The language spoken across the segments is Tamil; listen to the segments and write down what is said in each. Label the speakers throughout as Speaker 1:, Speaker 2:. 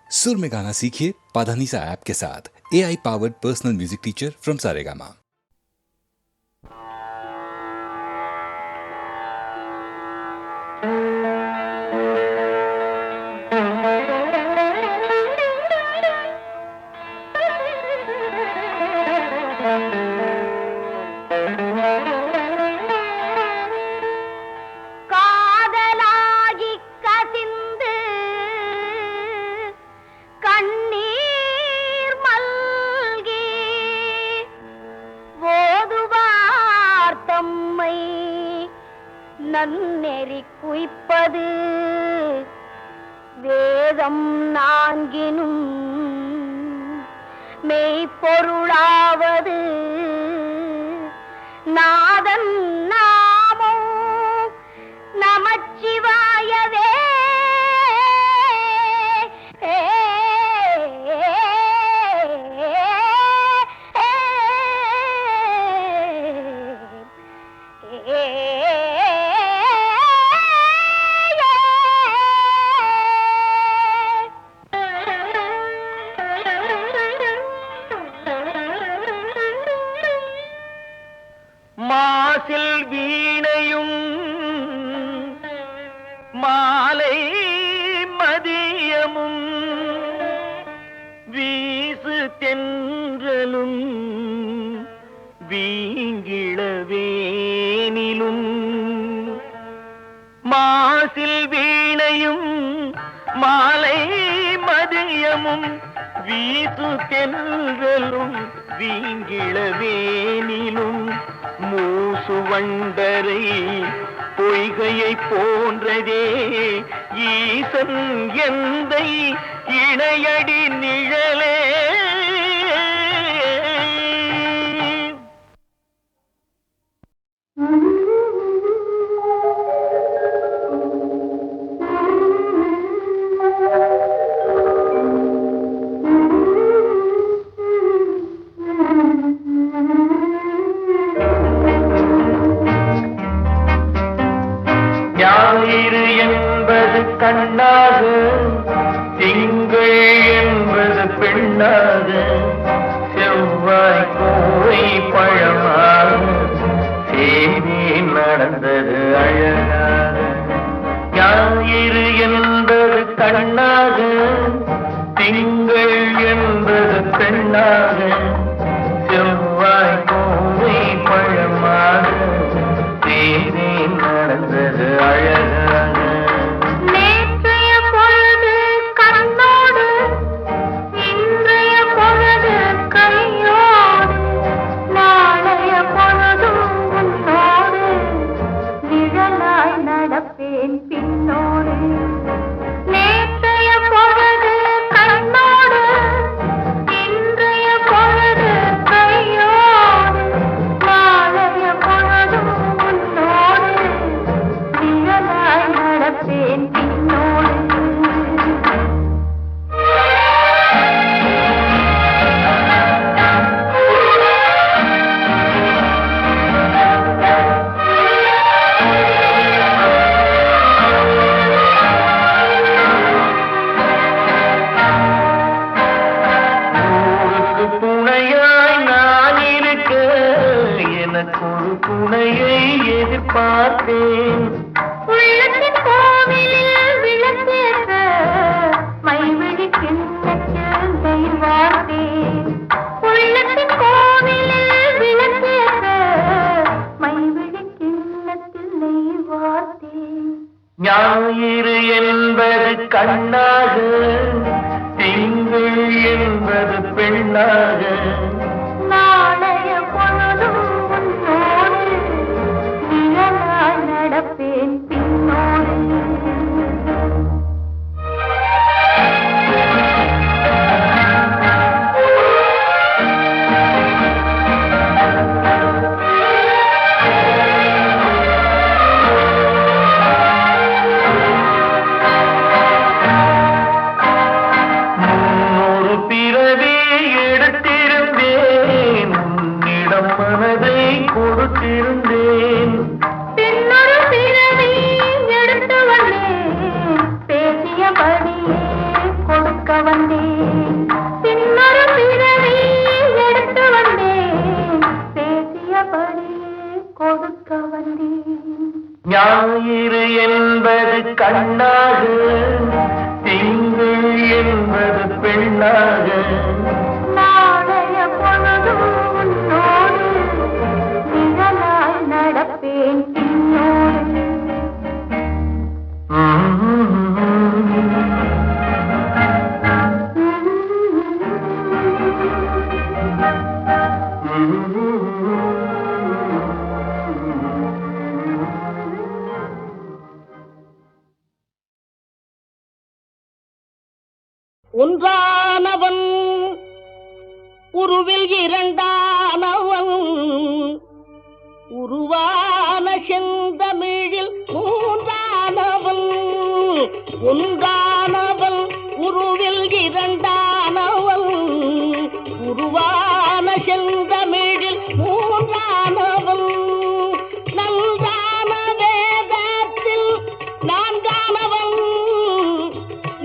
Speaker 1: सुर में गाना सीखिए पाधानीसा ऐप के साथ। AI powered personal music teacher from Saregama.
Speaker 2: நன்னெறி குய்ப்பது வேதம் நான்கினும் மெய்ப்பொருளாவது நாதன் நாமோ நமச்சிவாயவே.
Speaker 3: மாசில் வீணையும் மாலை மதியமும் வீசு தென்றலும் வீங்கிளவேனிலும். மாசில் வீணையும் மாலை மதியமும் வீசு தென்றலும் வீங்கிளவேனிலும். மூசு வண்டரை பொய்கையை போன்றதே ஈசன் எந்தை இணையடி நிழலே. ஞாயிறு என்பது கண்ணாக, திங்கள் என்பது பெண்ணாக, செவ்வாய் கோவை பழமாக சேதி நடந்தது அழகாக. ஞாயிறு என்பது கண்ணாக, திங்கள் என்பது பெண்ணாக, செவ்வாய் கோவை பழமாக சேதி நடந்தது அழகாக.
Speaker 2: நேற்றைய பொழுது கண்ணோடு இன்றைய பொழுது கையோடு நாளைய பொழுதும் உன்னோடு நிழலாய் நடப்பேன் பின்னோடு. நேற்றைய பொழுது கண்ணோடு இன்றைய பொழுது கையோடு நாளைய பொழுதும் உன்னோடு நிழலாய் நடப்பேன் பின்னோடு.
Speaker 3: ஊருக்கு துணையாய் நான் இருக்க எனக்கு ஒரு துணையை எதிர்பார்த்தேன்.
Speaker 2: உள்ளத்தின் கோவிலில் விளக்கேற்ற மைவிழி கிண்ணத்தில் நெய் வார்த்தேன். உள்ளத்தின் கோவிலில் விளக்கேற்ற மைவிழி கிண்ணத்தில் நெய் வார்த்தேன்.
Speaker 3: ஞாயிறு என்பது கண்ணாக, திங்கள் என்பது பெண்ணாக,
Speaker 2: நாளைய பொழுதும் உன்னோடு நிழலாய் நடப்பேன் பின்னோடு. கொடுக்க வந்தேன். பின்னொரு பிறவி எடுத்து வந்தேன். பேசியபடியே கொடுக்க வந்தேன்.
Speaker 3: ஞாயிறு என்பது கண்ணாக, திங்கள் என்பது பெண்ணாக,
Speaker 2: நாளைய பொழுதும் உன்னோடு நிழலாய் நடப்பேன் பின்னோடு.
Speaker 4: ஒன்றானவன் உருவில் இரண்டானவன், உருவான செந்தமிழில் மூன்றானவன். ஒன்றானவன் உருவில் இரண்டானவன், உருவான செந்தமிழில் மூன்றானவன். நன்றான வேதத்தில் நான்கானவன்,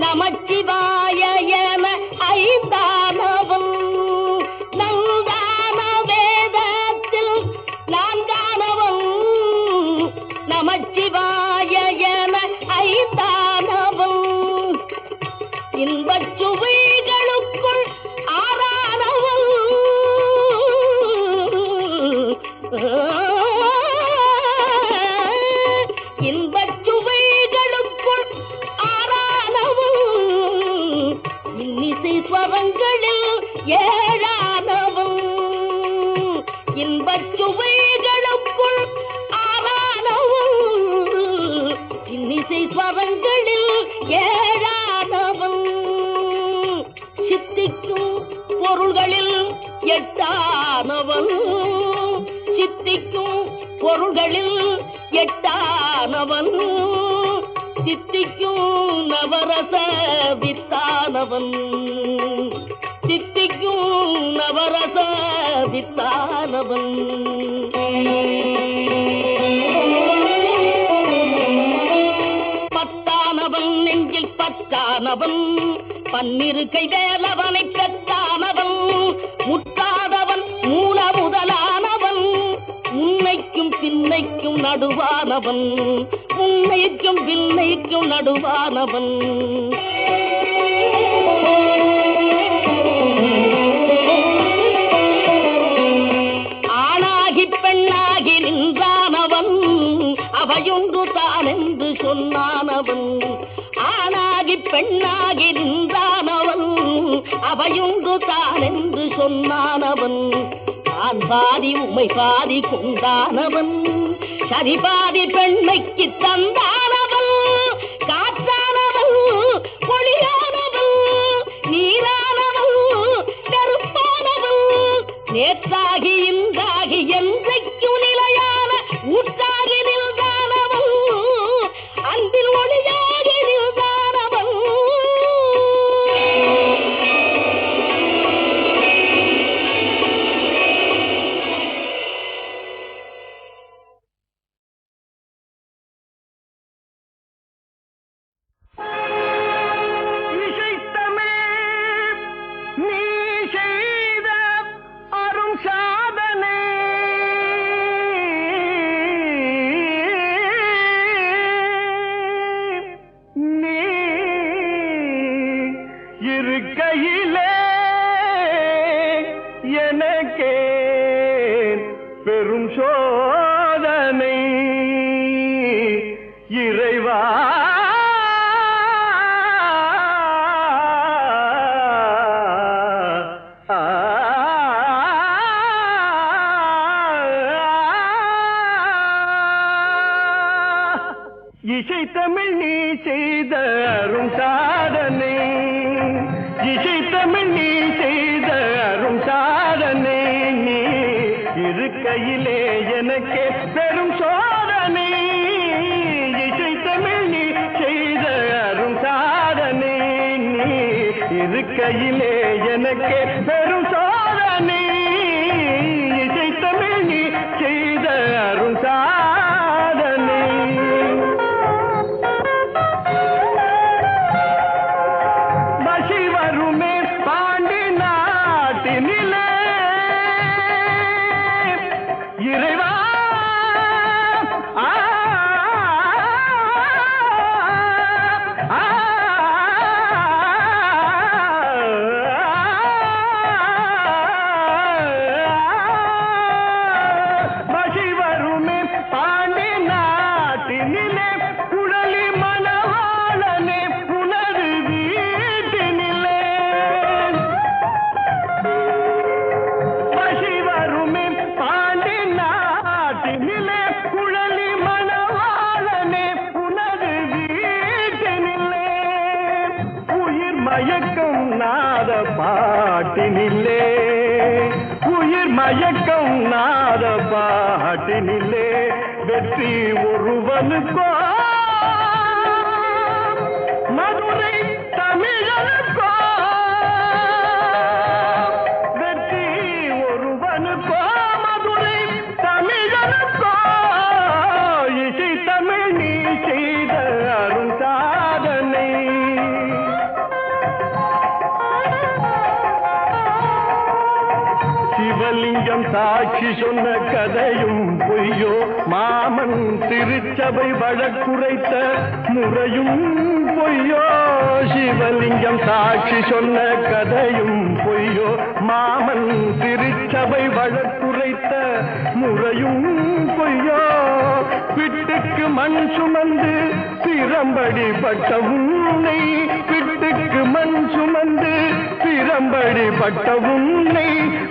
Speaker 4: நமச்சிவாய என ஐந்தானவன். நன்றான வேதத்தில் நான்கானவன், நமச்சிவாய என ஐந்தானவன். இன்பச் சுவைகளுக்குள் ஆறானவன், இன்பச் சுவைகளுக்குள் ஆறானவன். இன்னிசை ஸ்வரங்களில் ஏழானவன், இன்பச் சுவைகளுக்குள் ஆறானவன். இன்னிசை ஸ்வரங்களில் ஏழானவன். சித்திக்கும் பொருள்களில் எட்டானவன், சித்திக்கும் பொருள்களில் எட்டானவன். சித்திக்கும் நவரச வித்தானவன், சித்திக்கும் நவரச வித்தானவன். பத்தானவன் நெஞ்சில் பத்தானவன், பன்னிரு கை வேலவனை பெற்றானவன். முட்டாதவன் மூல முதலானவன், முன்னைக்கும் பின்னைக்கும் நடுவானவன், முன்னைக்கும் பின்னைக்கும் நடுவானவன். ஆணாகி பெண்ணாகி நின்றானவன், அவையொன்று தான் என்று சொன்னானவன். ஆணாகி பெண்ணாகி நின்றானவன், அவையொன்று தான் என்று சொன்னானவன். நான் பாதி உமை பாதி கொண்டானவன், சரி பாதி பெண்மைக்கு தந்தானவன். காற்றானவன், ஒளியானவன், நீரானவன், நெருப்பானவன். நேற்றாகி இன்றாகி என்றைக்கும் நிலையான ஊற்றாகி நின்றானவன், அன்பில் ஒளியாகி நின்றானவன்.
Speaker 3: இருக்கையிலே எனக்கே பெரும் சோதனை இறைவா. இசை தமிழ் நீ செய்த அரும் சாதனை, இசை தமிழ் நீ செய்த அரும் சாதனை. நீ இருக்கையிலே எனக்கே பெரும் சோதனை. இசை தமிழ் நீ செய்த அரும் சாதனை. நீ இருக்கையிலே எனக்கே பெரும் சோதனை. இசை தமிழ் நீ செய்த அரும் சாதனை. சிவா நாத பாட்டினில்லே உயிர் மயக்கம் நாத பாட்டினில்லே வெற்றி ஒருவனுக்கோ மதுரை தமிழனுக்கோ வெற்றி ஒருவனுக்கோ மதுரை தமிழனுக்கோ இசை தமிழ் நீ செய்த அரும் சாதனை சிவலிங்கம் சாட்சி சொன்ன கதையும் பொய்யோ மாமன் திருச்சபை வழக்குரைத்த முறையும் பொய்யோ சிவலிங்கம் சாட்சி சொன்ன கதையும் பொய்யோ மாமன் திருச்சபை வழக்குரைத்த முறையும் பொய்யோ பிட்டுக்கு மண் சுமந்து திறம்படி பட்ட உன்னை பிட்டுக்கு மண் சுமந்து திறம்படி பட்ட உன்னை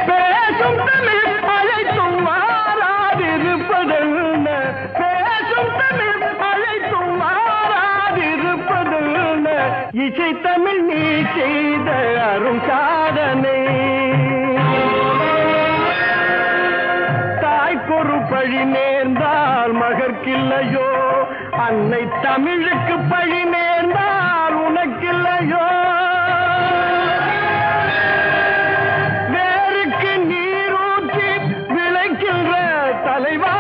Speaker 3: பேசும் தமிழ் அழைத்தும் மாறாதிருப்பதென்ன பேசும் தமிழ் அழைத்தும் மாறாதிருப்பதென்ன இசை தமிழ் நீ செய்த அரும் சாதனை தாய்க்கொரு பழி நேர்ந்தால் மகற்கில்லையோ அன்னை தமிழுக்கு பழி நேர்ந்தால் உனக்கில்லையோ வேருக்கு நீரூற்றி விளைக்கின்ற தலைவா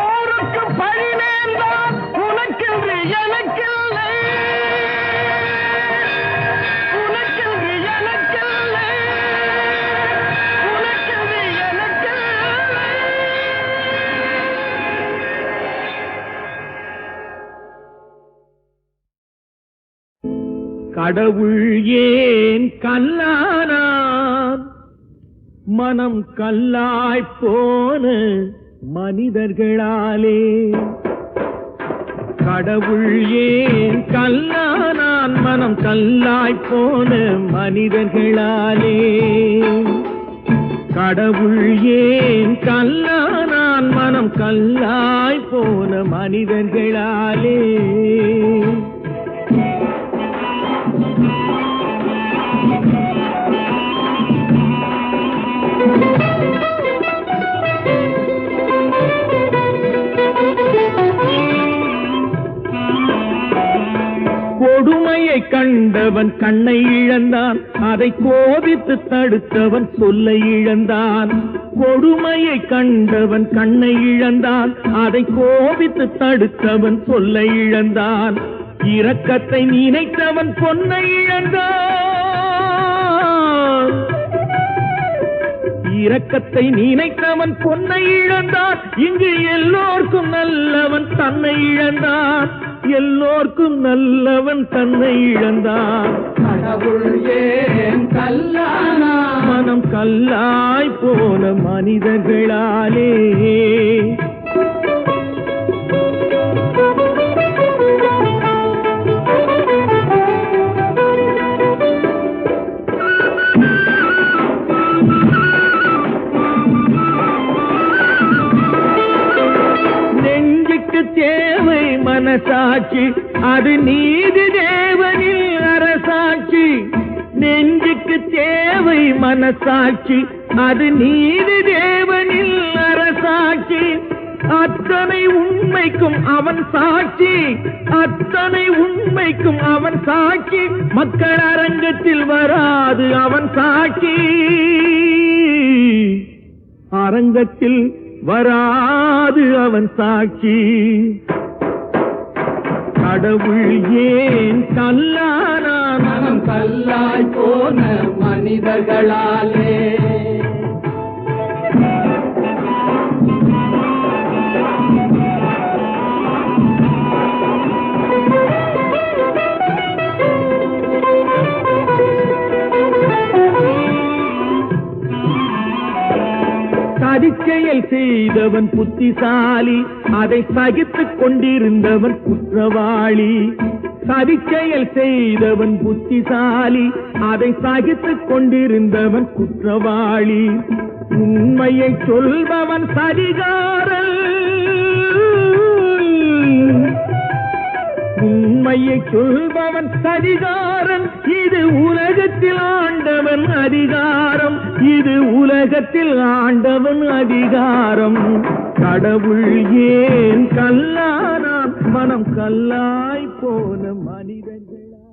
Speaker 3: ஊருக்கு பழி நேர்ந்தால் உனக்கென்று எனக்கில்லை உனக்கென்று எனக்கில்லை உனக்கென்று எனக்கில்லை
Speaker 5: கடவுள் ஏன் கல்லானான் மனம் கல்லாய் போன மனிதர்களாலே கடவுள் ஏன் கல்லானான் மனம் கல்லாய் போன மனிதர்களாலே கடவுள் ஏன் கல்லானான் மனம் கல்லாய் போன மனிதர்களாலே கொடுமையை கண்டவன் கண்ணை இழந்தான் அதை கோபித்து தடுத்தவன் சொல்லை இழந்தான் கொடுமையை கண்டவன் கண்ணை இழந்தான் அதை கோபித்து தடுத்தவன் சொல்லை இழந்தான் இரக்கத்தை நினைத்தவன் பொன்னை இழந்தான் இரக்கத்தை நினைத்தவன் பொன்னை இழந்தான் இங்கு எல்லோர்க்கும் நல்லவன் தன்னை இழந்தான் எல்லோர்க்கும் நல்லவன் தன்னை இழந்தான் கடவுள் ஏன் கல்லானா மனம் கல்லாய் போன மனிதர்களாலே தேவை மனசாட்சி அது நீதி தேவனில் அரசாட்சி நெஞ்சுக்கு தேவை மனசாட்சி அது நீதி தேவனில் அரசாட்சி அத்தனை உண்மைக்கும் அவன் சாட்சி அத்தனை உண்மைக்கும் அவன் சாட்சி மக்கள் அரங்கத்தில் வராது அவன் சாட்சி அரங்கத்தில் வராது அவன் சாட்சி கடவுள் ஏன் கல்லானான் மனம் கல்லாய் போன மனிதர்களாலே சதிச்செயல் செய்தவன் புத்திசாலி அதை சகித்துக் கொண்டிருந்தவன் குற்றவாளி சதிச்செயல் செய்தவன் புத்திசாலி அதை சகித்துக் கொண்டிருந்தவன் குற்றவாளி உண்மையை சொல்பவன் சரிகாரன் உண்மையை சொல்பவன் அதிகாரம், இது உலகத்தில் ஆண்டவன் அதிகாரம், இது உலகத்தில் ஆண்டவன் அதிகாரம். கடவுள் ஏன் கல்லானான், மனம் கல்லாய் போன மனிதர்களா?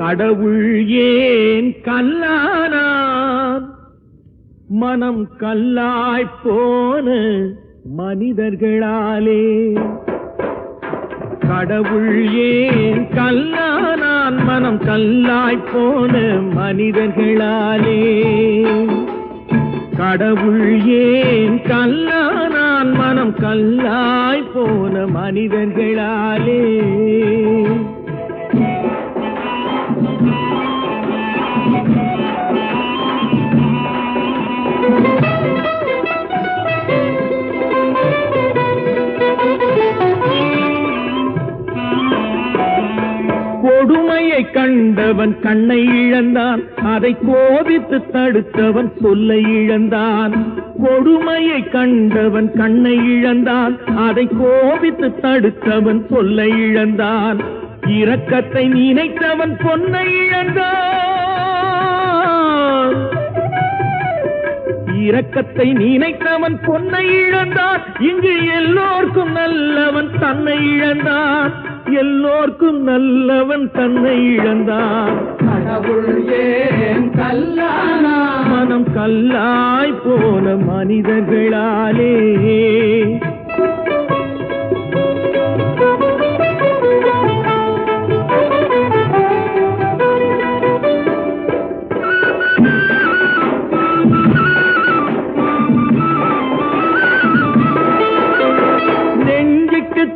Speaker 5: கடவுள் ஏன் கல்லானான், மனம் கல்லாய் போன மனிதர்களாலே. கடவுள் ஏன் கல்லானான், மனம் கல்லாய் போன மனிதர்களாலே. கடவுள் ஏன் கல்லானான், மனம் கல்லாய் போன மனிதர்களாலே. கொடுமையை கண்டவன் கண்ணை இழந்தான், அதை கோபித்து தடுத்தவன் சொல்லை இழந்தான். கொடுமையை கண்டவன் கண்ணை இழந்தான், அதை கோபித்து தடுத்தவன் சொல்லை இழந்தான். இரக்கத்தை நினைத்தவன் பொன்னை இழந்தான். இரக்கத்தை நினைத்தவன் பொன்னை இழந்தான். இங்கு எல்லோர்க்கும் நல்லவன் தன்னை இழந்தான், எல்லோர்க்கும் நல்லவன் தன்னை இழந்தான். கடவுள் ஏன் கல்லானா, மனம் கல்லாய் போன மனிதர்களாலே.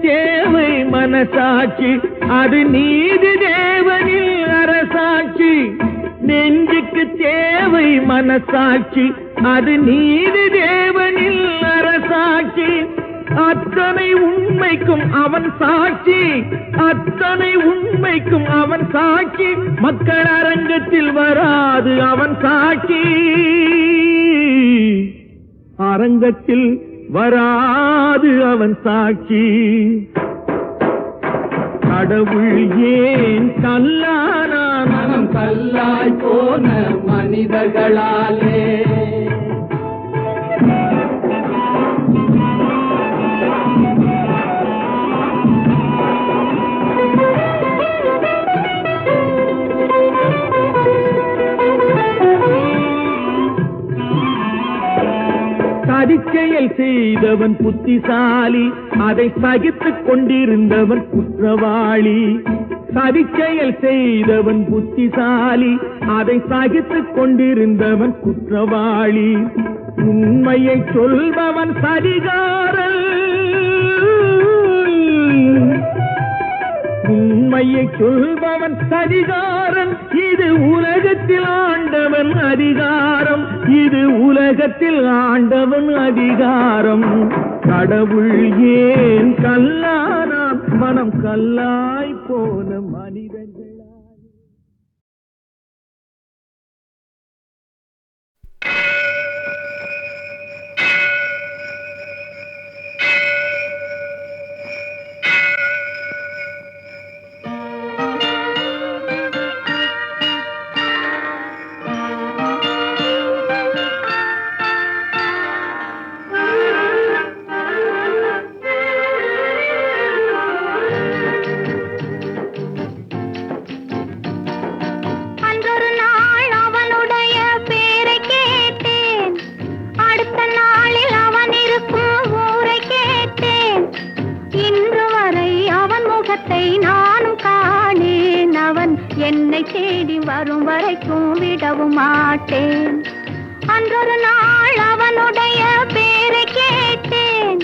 Speaker 5: தேவை மனசாட்சி, அது நீதி தேவனில் அரசாட்சி. நெஞ்சுக்கு தேவை மனசாட்சி, அது நீதி தேவனில் அரசாட்சி. அத்தனை உண்மைக்கும் அவன் சாட்சி, அத்தனை உண்மைக்கும் அவன் சாட்சி. மக்கள் அரங்கத்தில் வராது அவன் சாட்சி, அரங்கத்தில் வராது அவன் சாட்சி. கடவுள் ஏன் கல்லானான், மனம் கல்லாய் போன மனிதர்களாலே. சதிச்செயல் செய்தவன் புத்திசாலி, அதை சகித்துக் கொண்டிருந்தவன் குற்றவாளி. சதிச்செயல் செய்தவன் புத்திசாலி, அதை சகித்துக் கொண்டிருந்தவன் குற்றவாளி. உண்மையை சொல்பவன் சதிகாரன், உண்மையை சொல்பவன் சதிகாரன், இது உலகத்தில் ஆண்டவன் அதிகாரம், இது உலகத்தில் ஆண்டவன் அதிகாரம். கடவுள் ஏன் கல்லானான், மனம் கல்லாய் போன மனிதர்களா? என்னை தேடி வரும் வரைக்கும் விடவும் மாட்டேன். அன்றொரு நாள் அவனுடைய பேரை கேட்டேன்,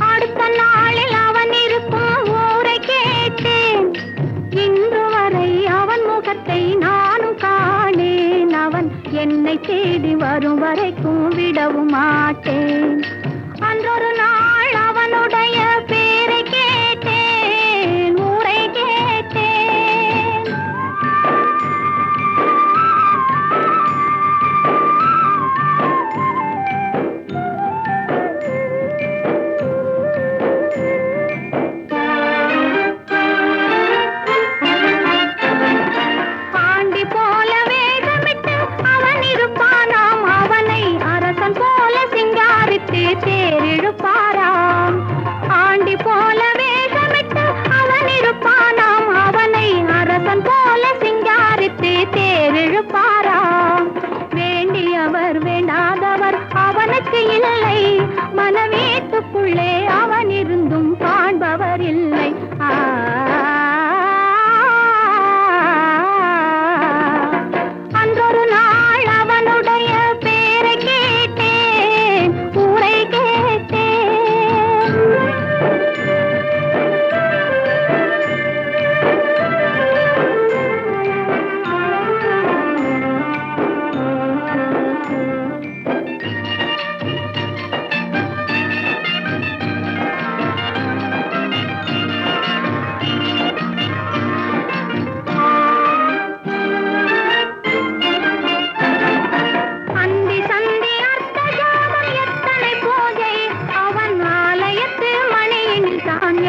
Speaker 5: அடுத்த நாளில் அவன் இருக்கும் ஊரை கேட்டேன். இன்று வரை அவன் முகத்தை நானும் காணேன். அவன் என்னை தேடி வரும் வரைக்கும் விடவும் மாட்டேன். அன்றொரு நாள் அவனுடைய பேரை கேட்டேன், ஊரை கேட்டேன்.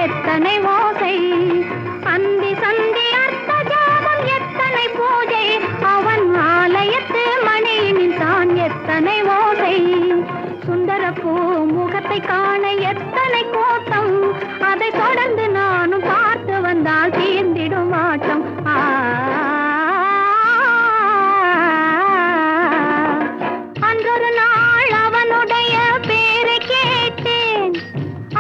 Speaker 5: எத்தனை ஓசை, அந்தி சந்தி அர்த்த ஜாமம் எத்தனை பூஜை, அவன் ஆலயத்து மணியினில் தான் எத்தனை ஓசை. சுந்தர பூ முகத்தை காண எத்தனை கோட்டம், அதை தொடர்ந்து நானும் பார்த்து வந்தால் தீர்ந்திடும் ஆட்டம். அன்றொரு நாள் அவனுடைய பேரை கேட்டேன்,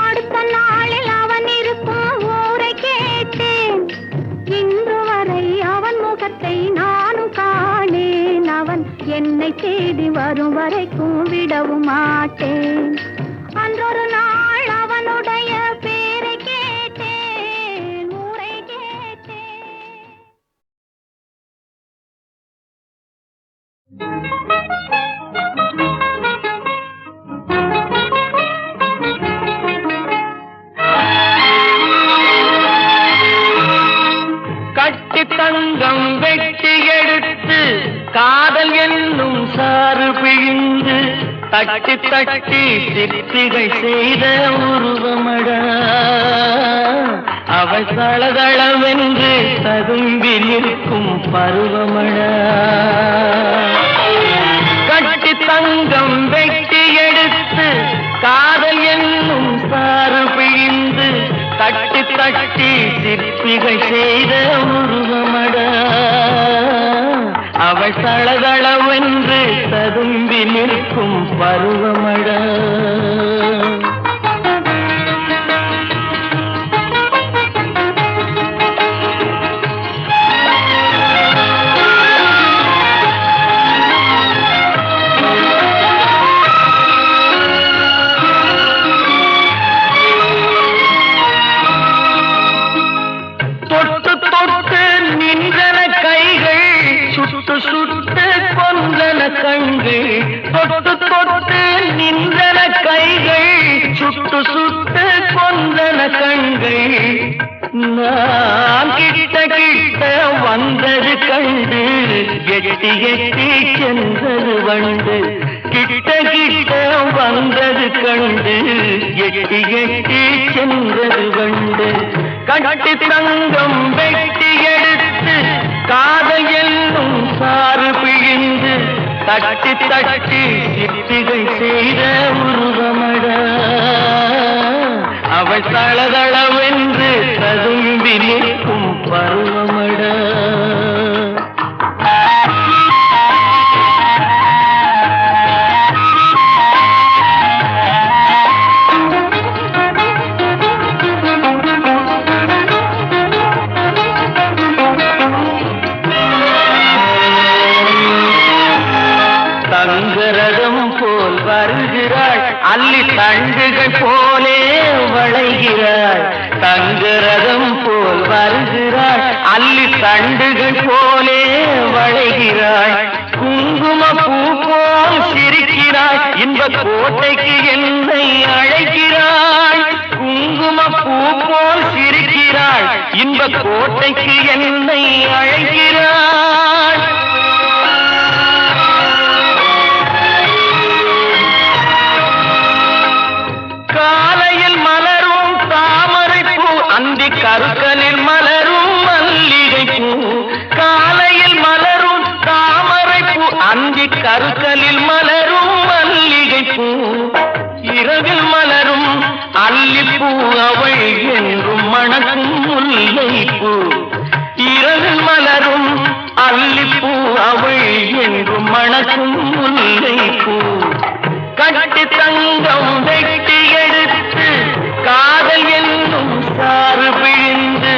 Speaker 5: அடுத்த நாளில் அவன் இருக்கும் ஊரை கேட்டேன். இன்று வரை அவன் முகத்தை நானும் காணேன். அவன் என்னை தேடி வரும் வரைக்கும் விடவும் மாட்டேன். அன்றொரு நாள் அவனுடைய பேரை கேட்டேன், ஊரை கேட்டேன்.
Speaker 3: கட்டி தங்கம் வெட்டி எடுத்து காதல் என்னும் சாறு பிழிந்து தட்டி தட்டி சிற்பிகை செய்த உருவமடா அவள் தளதளவென்று ததும்பி நிற்கும் பருவமடா. கட்டி தங்கம் வெட்டி எடுத்து காதல் என்னும் சாறு பிழிந்து தட்டி தட்டி சிற்பிகை செய்த உருவமடா அவள் தளதளவென்று ததும்பி நிற்கும் பருவமடா. தொட்டு தொட்டு நின்றன கைகள், சுட்டு சுட்டு கொன்றன கண்கள். தொட்டு தொட்டு நின்றன கைகள், சுட்டு சுட்டு கொன்றன கண்கள். நான் கிட்ட கிட்ட வந்தது கண்டு எட்டி எட்டி சென்றது வண்டு. கிட்ட கிட்ட வந்தது கண்டு எட்டி எட்டி சென்றது வண்டு. கட்டி தங்கம் வெட்டி எடுத்து காதல் என்னும் சாறு பிழிந்து தட்டி தட்டி சிற்பிகை செய்த உருவமடா அவள் தளதளவென்று ததும்பி நிற்கும் பருவமடா. தங்கரதம் போல் வருகிறாள், அல்லி தண்டுகள் போலே வளைகிறாள். தங்கரதம் போல் வருகிறாள், அல்லி தண்டுகள் போலே வளைகிறாள். குங்கும பூ போல் சிரிக்கிறாள், இன்ப கோட்டைக்கு என்னை அழைக்கிறாள். குங்கும பூ போல் சிரிக்கிறாள், இன்ப கோட்டைக்கு என்னை அழைக்கிறாள். காலையில் மலரும் தாமரை பூ, அந்தி கருக்கலில் மலரும் மல்லிகை பூ. காலையில் மலரும் தாமரை பூ, அந்தி கருக்கலில் மலரும் மல்லிகை பூ. இரவில் மலரும் அல்லிப்பூ, அவள் என்றும் மணக்கும் முல்லை பூ. இரவில் மலரும் அல்லிப்பூ, அவள் என்றும் மணக்கும் முல்லை பூ. கட்டி தங்கம் வெட்டி எடுத்து காதல் என்னும் சாறு பிழிந்து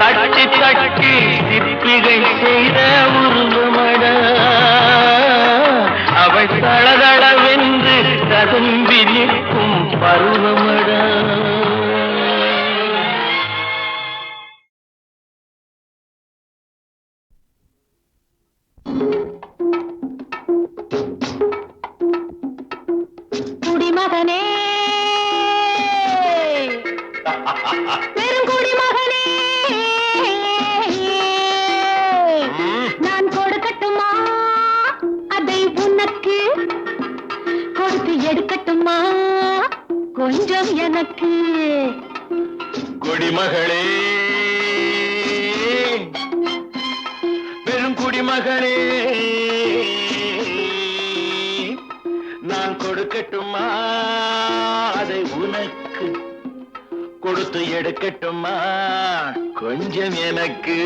Speaker 3: தட்டி தட்டி சிற்பிகை செய்த உருவமடா அவள் தளதளவென்று ததும்பி நிற்கும் பருவமடா.
Speaker 5: குடிமகனே, பெருங்குடிமகனே, நான் கொடுக்கட்டுமா அதை உனக்கு, கொடுத்து எடுக்கட்டுமா கொஞ்சம் எனக்கு.
Speaker 3: குடிமகளே பெரும் குடிமகளே நான் கொடுக்கட்டுமா அதை உனக்கு கொடுத்து எடுக்கட்டுமா கொஞ்சம் எனக்கு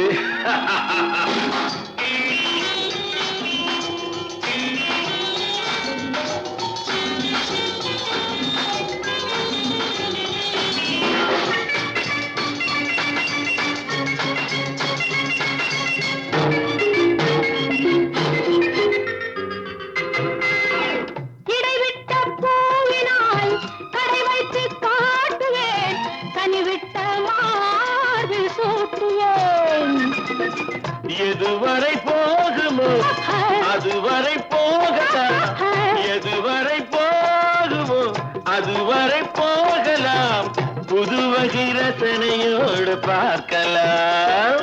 Speaker 5: இடைவிட்ட பூவினால் கடை வைத்து காட்டுவேன் கனிவிட்ட மார்பில் சூட்டுவேன்
Speaker 3: எதுவரை போகுமோ அதுவரை போகலாம் எதுவரை போகுமோ அதுவரை போகலாம் புது வகை ரசனையோடு பார்க்கலாம்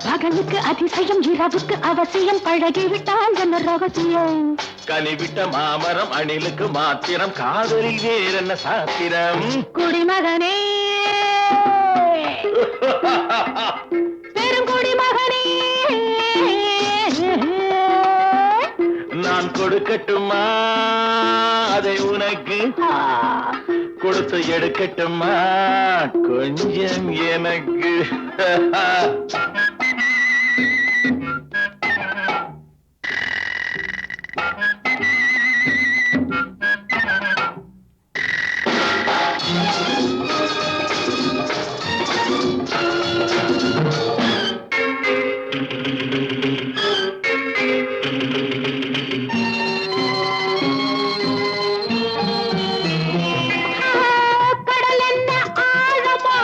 Speaker 5: பகலுக்கு அதிசயம் இரவுக்கு அவசியம் பழகிவிட்டால் என்ன ரகசியம்
Speaker 3: கனிவிட்ட மாமரம் அணிலுக்கு மாத்திரம் காதலில் வேறென்ன சாத்திரம்
Speaker 5: குடிமகனே பெருங்குடிமகனே
Speaker 3: நான் கொடுக்கட்டுமா அதை உனக்கு கொடுத்து எடுக்கட்டுமா கொஞ்சம் எனக்கு
Speaker 5: கடல் என்ன ஆழமா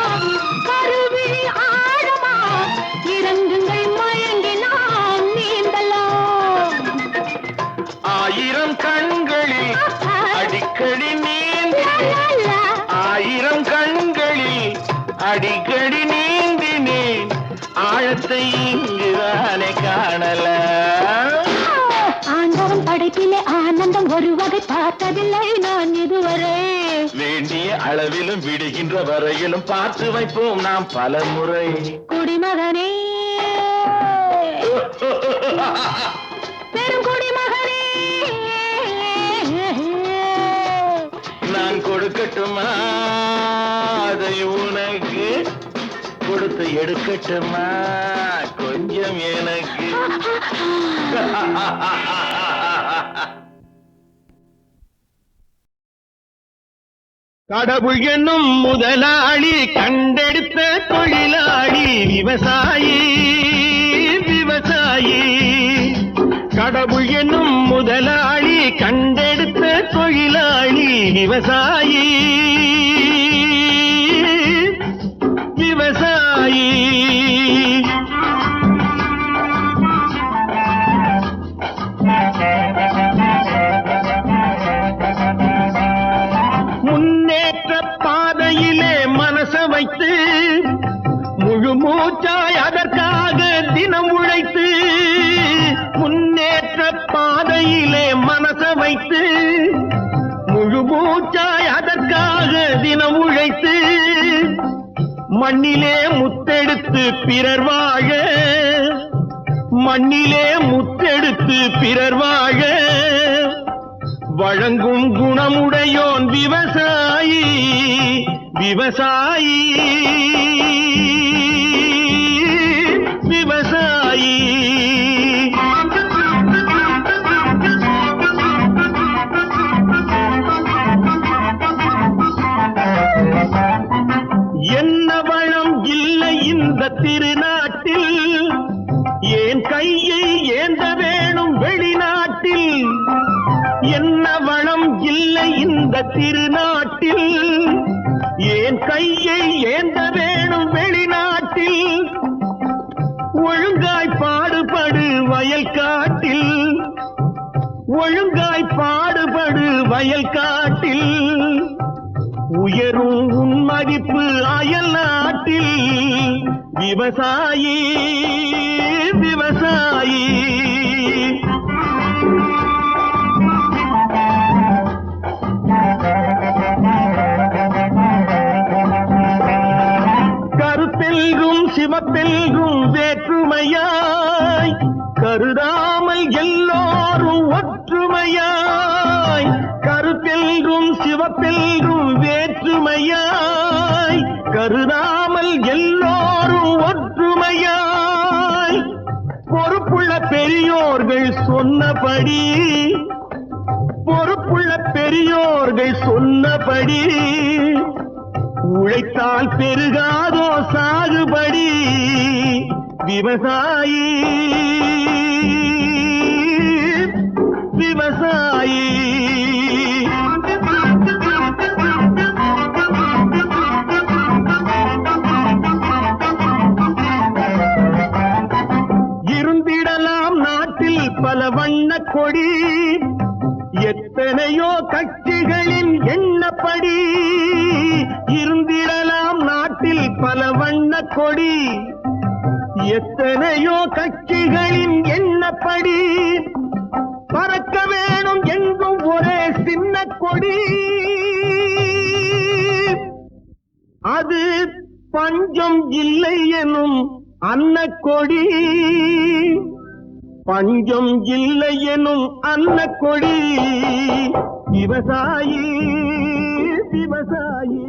Speaker 5: கருவிழி ஆழமா இறங்குங்கள் மயங்கி நாம் நீந்தலாம்
Speaker 3: ஆயிரம் கண்களில் அடிக்கடி நீந்தினேன் ஆயிரம் கண்களில் அடிக்கடி நீந்தினேன் ஆழத்தை இங்குதானே காணலாம்
Speaker 5: ஆண்டவன் படைப்பிலே ஆனந்தம் ஒரு வகை பார்த்ததில்லை நான் இதுவரை
Speaker 3: வேண்டிய அளவிலும் விடுகின்ற வரையிலும் பார்த்து வைப்போம் நாம் பல முறை
Speaker 5: குடிமகனே பெரும் குடிமகனே
Speaker 3: நான் கொடுக்கட்டுமா அதை உனக்கு கொடுத்து எடுக்கட்டுமா கொஞ்சம் எனக்கு கடவுள் என்னும் முதலாளி கண்டெடுத்த தொழிலாளி விவசாயி விவசாயி கடவுள் என்னும் முதலாளி கண்டெடுத்த தொழிலாளி விவசாயி விவசாயி முன்னேற்ற பாதையிலே மனச வைத்து முழு மூச்சாய் அதற்காக தினம் உழைத்து முன்னேற்ற பாதையிலே மனச வைத்து முழு மூச்சாய் அதற்காக தினம் உழைத்து மண்ணிலே முத்தெடுத்து பிறர் வாழ மண்ணிலே முத்தெடுத்து பிறர் வாழ வழங்கும் குணமுடையோன் விவசாயி விவசாயி விவசாயி என்ன வளம் இல்லை இந்த திருநாட்டில் ஏன் கையை ஏந்த வேணும் வெளிநாட்டில் என்ன வளம் இல்லை இந்த திருநாட்டில் ஏன் கையை ஏந்த வேணும் வெளிநாட்டில் ஒழுங்காய் பாடுபடு வயல் காட்டில் ஒழுங்காய் பாடுபடு வயல் காட்டில் உயரும் உன் மதிப்பு அயல் நாட்டில் விவசாயி விவசாயி சிவப்பெல்கும் வேற்றுமையாய் கருதாமல் எல்லோரும் ஒற்றுமையாய் கருப்பெல்கும் சிவப்பெல்கும் வேற்றுமையாய் கருதாமல் எல்லோரும் ஒற்றுமையாய் பொறுப்புள்ள பெரியோர்கள் சொன்னபடி பொறுப்புள்ள பெரியோர்கள் சொன்னபடி உழைத்தால் பெருகாதோ சாகுபடி விவசாயி விவசாயி இருந்திடலாம் நாட்டில் பல வண்ண கொடி எத்தனையோ கட்சிகளின் எண்ணப்படி இருந்திடலாம் நாட்டில் பல வண்ண கொடி எத்தனையோ கட்சிகளின் எண்ணப்படி பறக்க வேணும் எங்கும் ஒரே சின்ன கொடி அது பஞ்சம் இல்லை எனும் அன்னக்கொடி பஞ்சம் இல்லை எனும் அன்னக்கொடி விவசாயி விவசாயி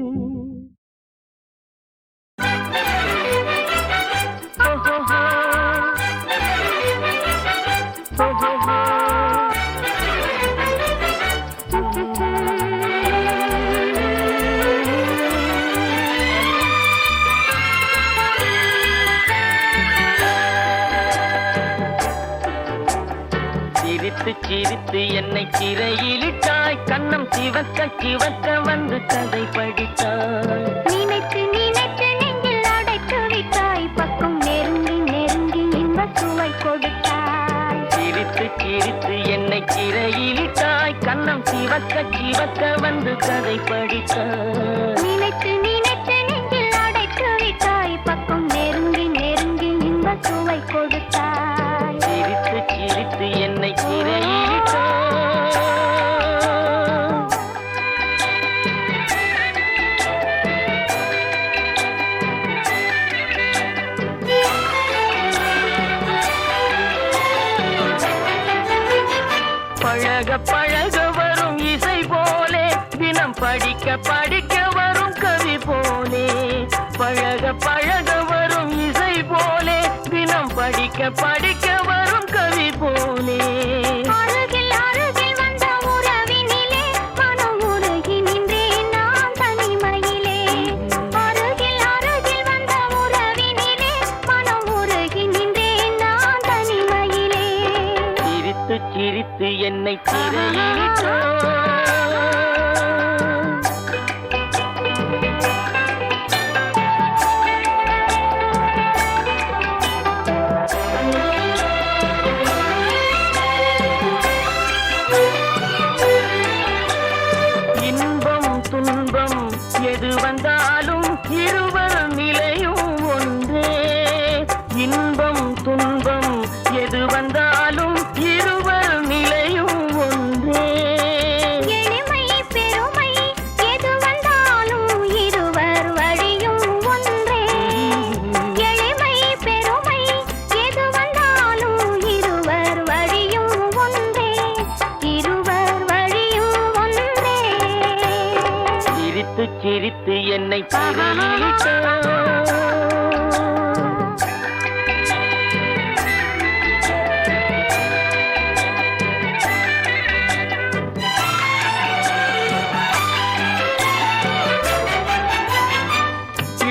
Speaker 4: சிரித்து சிரித்து என்னை சிறையிலிட்டாய் கண்ணம் சிவக்க சிவக்க வந்து கதை படித்தாய்
Speaker 2: நினைத்து நினைத்து நெஞ்சில் அடைத்து விட்டாய் பக்கம் நெருங்கி நெருங்கி இன்ப சுவை கொடுத்தாய்
Speaker 4: சிரித்து சிரித்து என்னை சிறையிலிட்டாய் கண்ணம் சிவக்க சிவக்க வந்து கதை படித்தாய்
Speaker 2: நினைத்து நினைத்து நெஞ்சில் அடைத்து விட்டாய் பக்கம் நெருங்கி நெருங்கி இன்ப சுவை கொடுத்தாய்
Speaker 4: சிரித்து சிரித்து என்னை சிறையிலிட்டாய் பழக பழக வரும் இசை போலே தினம் படிக்க படிக்க வரும் கவி போலே பழக பழக வரும் இசை போலே தினம் படிக்க படிக்க வரும் கவி போலே
Speaker 2: அருகில் அருகில் வந்த உறவினிலே மனம் உருகி நின்றேன் நான் தனிமையிலே அருகில் அருகில் வந்த உறவினிலே மனம் உருகி நின்றேன் நான் தனிமையிலே
Speaker 4: சிரித்து சிரித்து என்னை சிறையிலிட்டாய் இன்பம் துன்பம் எது வந்தாலும் இருவர் நிலையும் ஒன்றே இன்பம் துன்பம் எது வந்தாலும் இருவர் நிலையும் ஒன்றே
Speaker 2: எளிமை பெருமை எது வந்தாலும் இருவர் வழியும் ஒன்றே எளிமை பெருமை எது வந்தாலும் இருவர் வழியும் ஒன்றே இருவர் வழியும் ஒன்றே
Speaker 4: சிரித்து சிரித்து என்னை சிறையிலிட்டாய்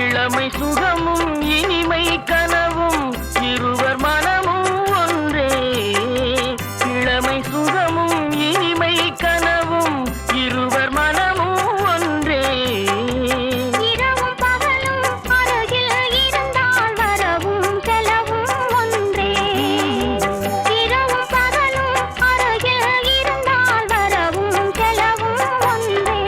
Speaker 4: இளமை சுகமும் இனிமை கனவும் இருவர் மனமும் ஒன்றே இளமை சுகமும் இனிமை கனவும் இருவர் மனமும் ஒன்றே
Speaker 2: இரவும் பகலும் அருகில் இருந்தால் வரவும் செலவும் ஒன்றே இரவும் பகலும் அருகில் இருந்தால் வரவும் செலவும் ஒன்றே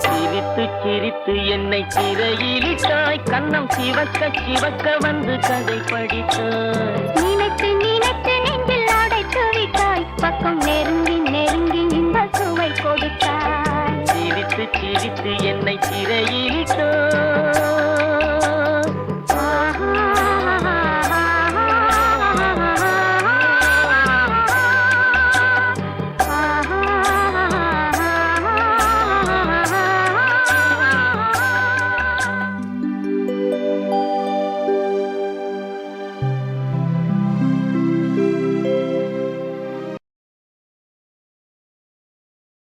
Speaker 4: சிரித்து சிரித்து என்னை சிறையிலிட்டாய் கண்ணம் சிவக்க சிவக்க வந்து கதை படித்தாய்
Speaker 2: நினைத்து நினைத்து நெஞ்சில் அடைத்து விட்டாய் பக்கம் நெருங்கி நெருங்கி இன்ப சுவை கொடுத்தாய்
Speaker 4: சிரித்து சிரித்து என்னை சிறையிலிட்டாய்